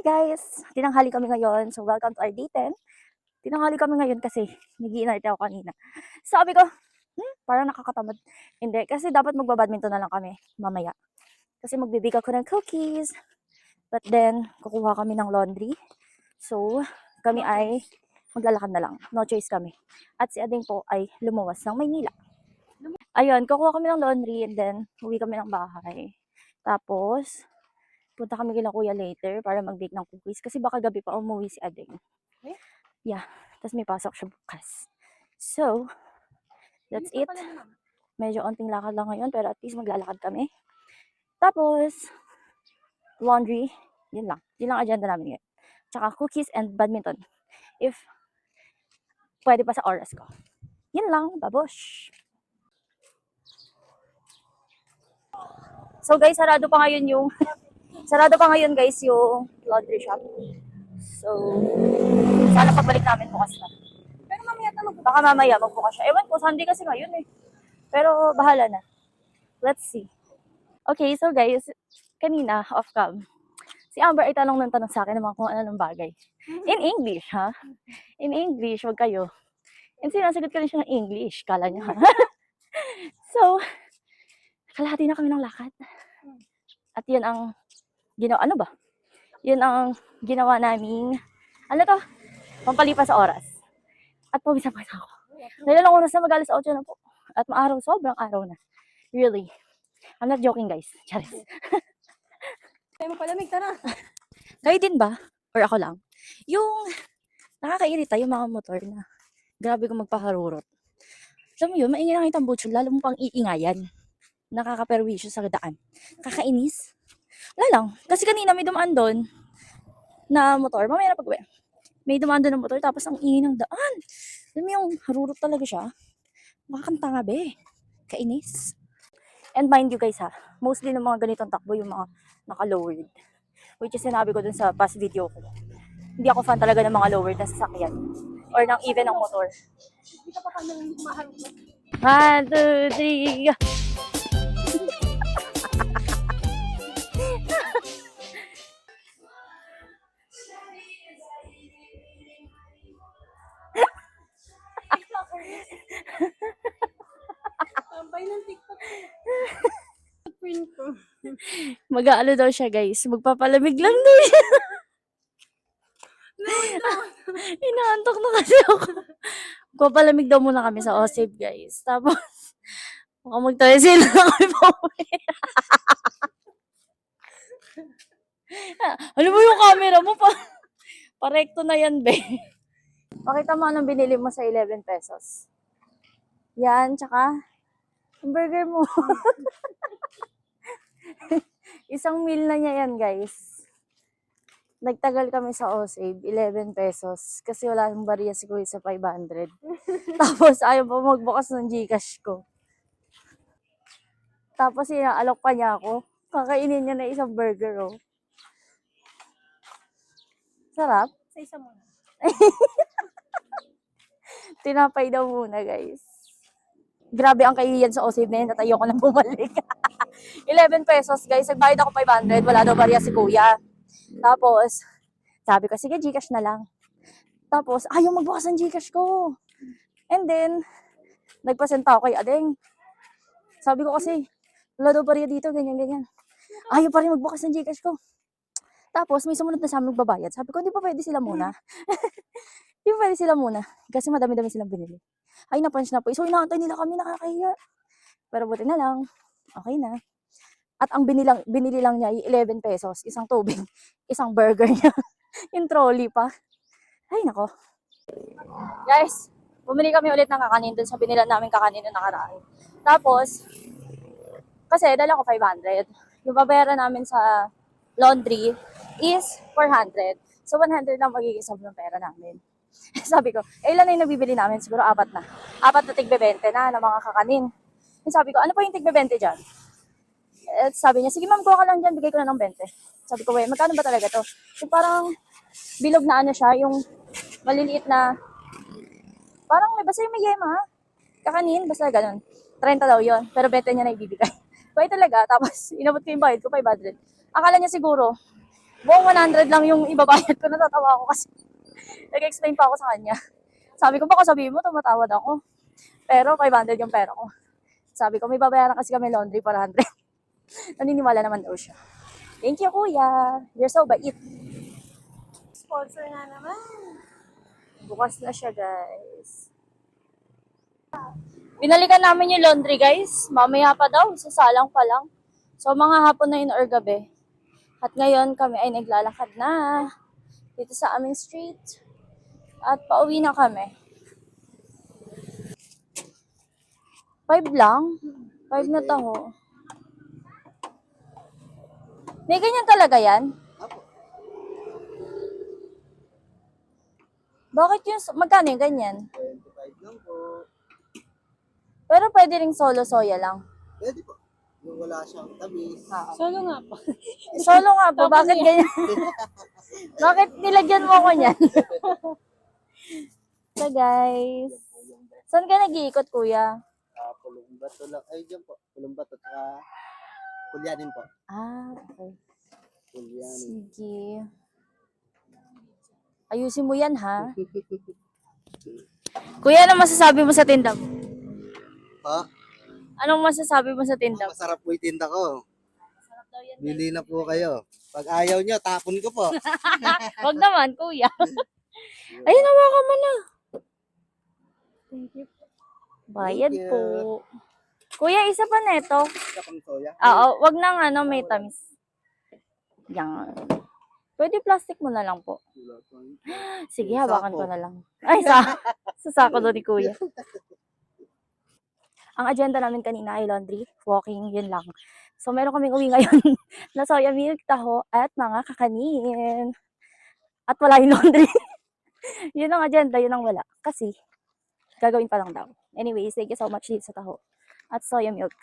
guys! Tinanghali kami ngayon. So, welcome to our day 10. Tinanghali kami ngayon kasi nag-iinarte ako kanina. Sabi ko, parang nakakatamad. Hindi, kasi dapat magbabadminton na lang kami mamaya. Kasi magbibig ako ng cookies. But then, kukuha kami ng laundry. So, kami ay maglalakad na lang. No choice kami. At si Ading po ay lumuwas ng Maynila. Ayun, kukuha kami ng laundry and then uwi kami ng bahay. Tapos, punta kami kila kuya later para mag-bake ng cookies. Kasi baka gabi pa umuwi si Ading. Yeah. Tapos may pasok siya bukas. So, that's it. Medyo onting lakad lang ngayon pero at least maglalakad kami. Tapos, laundry. Yun lang. Yun lang agenda namin ngayon. Tsaka cookies and badminton. If pwede pa sa oras ko. Yun lang. Babosh! So guys, sarado pa ngayon guys yung laundry shop. So, sana pabalik namin bukas na. Pero baka mamaya magbukas siya. Ewan ko, Sunday kasi ngayon eh. Pero bahala na. Let's see. Okay, so guys, kanina, off cam, si Amber ay tanong sa akin naman kung ano ng bagay. In English, ha? In English, wag kayo. And sinasagot ka rin siya ng English, kala niya, ha? So, kalahati na kami ng lakad. At yun ang ginawa naming, pampalipas sa oras. At pawis ako. Dahil lang oras na mag-alas 8 na po. At maaraw, sobrang araw na. Really. I'm not joking, guys. Charis. Tayo mapalamig, tara. Kayo din ba? Or ako lang? Yung nakakairita yung mga motor na grabe kung magpakarurot. Alam mo yun, maingay lang itang butsul, lalo mo pang iingayan. Nakakaperwisyo sa daan. Kakainis. Wala lang. Kasi kanina may dumaan doon na motor. Mamaya na pag-uwi. May dumaan doon na motor tapos ang ingay ng daan. Alam mo yung harurot talaga siya. Makakanta nga be. Kainis. And mind you guys ha, mostly ng mga ganitong takbo yung mga naka-lowered. Which is sinabi ko dun sa past video ko. Hindi ako fan talaga ng mga lowered na sasakyan. Or ng even ng motor. Hindi ka pa kami humaharap na. 1, 2, 3, go! Tambay ng TikTok. Print ko. Mag-aalo daw siya guys. Magpapalamig lang daw siya. Inaantok na kasi ako. Magpapalamig daw muna kami sa Osib guys. Tapos, mukhang magtayo sila na kami pauwi. Alam mo yung camera mo pa. Parekto na yan, be. Pakita mo anong binili mo sa 11 pesos. Yan, tsaka yung burger mo. Isang meal na niya yan, guys. Nagtagal kami sa Osave, 11 pesos. Kasi wala yung bariya si Kuya sa 500. Tapos ayaw pa magbukas ng Gcash ko. Tapos inaalok pa niya ako. Kakainin niya na isang burger, oh. Sarap. Sa isa muna. Tinapay daw muna, guys. Grabe ang kahihiyan sa Osave na yun at ayoko na bumalik. 11 pesos, guys. Nagbayad ako 500. Wala daw bariya si Kuya. Tapos, sabi ko, sige, Gcash na lang. Tapos, ayaw magbukas ng Gcash ko. And then, nagpasenta ako kay Adeng. Sabi ko kasi, wala daw bariya dito, ganyan. Ayaw pa rin magbukas ng Gcash ko. Tapos, may sumunod na sa amin magbabayad. Sabi ko, hindi pa pwede sila muna. Hindi pa pwede sila muna. Kasi madami-dami silang binili. Ay, napunch na po. So, inaantay nila kami, nakakahiya. Pero buti na lang. Okay na. At ang binili lang niya ay 11 pesos. Isang tubig. Isang burger niya. Yung trolley pa. Ay, nako. Guys, bumili kami ulit ng kakanin dun sa binilan namin kakanin na nakaraan. Tapos, kasi dala ko 500. Yung babayaran namin sa laundry is 400. So, 100 lang magiging sob ng pera namin. Sabi ko, ilan na yung nabibili namin? Siguro 4 na. 4 na tigbe-20 na ng mga kakanin. Yung sabi ko, ano pa yung tigbe-20 dyan? At sabi niya, sige ma'am, kuha ka lang dyan, bigay ko na ng 20. Sabi ko, magkano ba talaga to? Yung parang bilog na ano siya, yung maliliit na, parang basta yung may yema, ha? Kakanin, basta ganun. 30 daw yun, pero 20 niya na ibibigay. Kaya talaga, tapos inabot ko yung bayad ko, 500. Akala niya siguro, Buong 100 lang yung ibabayad ko. Natatawa ako kasi nag-explain pa ako sa kanya. Sabi ko, baka sabihin mo, tumatawad ako. Pero 500 yung pera ko. Sabi ko, may babayaran kasi kami laundry 400. Naniniwala naman daw siya. Thank you, kuya. You're so bait. Sponsor na naman. Bukas na siya, guys. Binalikan namin yung laundry, guys. Mamaya pa daw. Sasalang pa lang. So, mga hapon na yun or gabi. At ngayon, kami ay naglalakad na dito sa aming street. At pauwi na kami. 5 lang? 5 na taho. May ganyan talaga yan? Bakit yung, magkano yung ganyan? 25 lang po. Pero pwede ring solo soya lang. Pwede po. Yung wala siyang tamis. Solo nga po. Solo nga po, bakit ganyan? Bakit nilagyan mo ako niyan? So guys, saan ka nag-iikot, kuya? Pulong bato lang. Ay, dyan po. Pulong bato at saka Kulyanin po. Ah, okay. Kulyanin. Sige. Ayusin mo yan, ha? Kuya, ano masasabi mo sa tinda mo? Ha? Anong masasabi mo sa tinda mo? Masarap po yung tinda ko. Sarap daw yan. Bili na po kayo. Pag ayaw nyo, tapon ko po. Wag naman, kuya. Ayun, hawakan mo na. Thank you. Bayad Thank you. po. Kuya, isa pa neto. Isa pang soya. Oo, wag nang may tamis. Yan. Pwede plastic mo na lang po. Sige, hawakan ko na lang. Ay, sa sako doon ni kuya. Ang agenda namin kanina ay laundry, walking, yun lang. So, meron kaming uwi ngayon na soya milk, taho, at mga kakanin. At wala yung laundry. Yun ang agenda, yun ang wala. Kasi, gagawin pa lang daw. Anyways, thank you so much dito sa taho at soya milk.